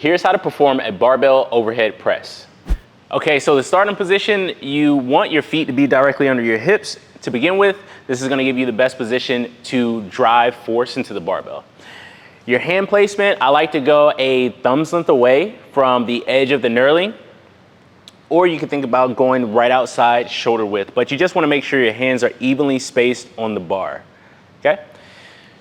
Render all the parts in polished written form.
Here's how to perform a barbell overhead press. Okay, so the starting position, you want your feet to be directly under your hips to begin with. This is gonna give you the best position to drive force into the barbell. Your hand placement, I like to go a thumb's length away from the edge of the knurling, or you can think about going right outside shoulder width, but you just wanna make sure your hands are evenly spaced on the bar, okay?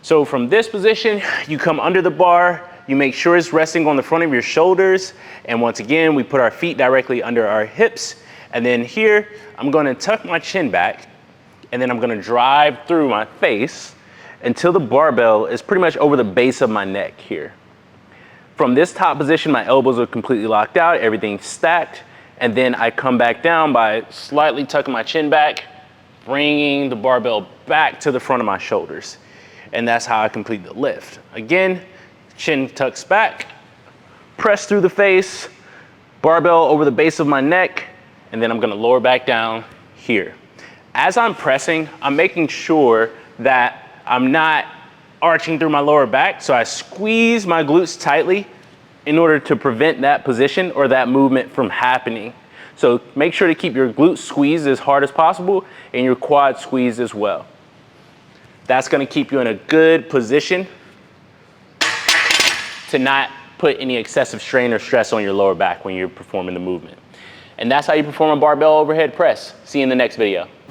So from this position, you come under the bar, you make sure it's resting on the front of your shoulders, and once again, we put our feet directly under our hips, and then here, I'm gonna tuck my chin back, and then I'm gonna drive through my face until the barbell is pretty much over the base of my neck here. From this top position, my elbows are completely locked out, everything's stacked, and then I come back down by slightly tucking my chin back, bringing the barbell back to the front of my shoulders. And that's how I complete the lift. Again, chin tucks back, press through the face, barbell over the base of my neck, and then I'm gonna lower back down here. As I'm pressing, I'm making sure that I'm not arching through my lower back, so I squeeze my glutes tightly in order to prevent that position or that movement from happening. So make sure to keep your glutes squeezed as hard as possible and your quad squeezed as well. That's gonna keep you in a good position to not put any excessive strain or stress on your lower back when you're performing the movement. And that's how you perform a barbell overhead press. See you in the next video.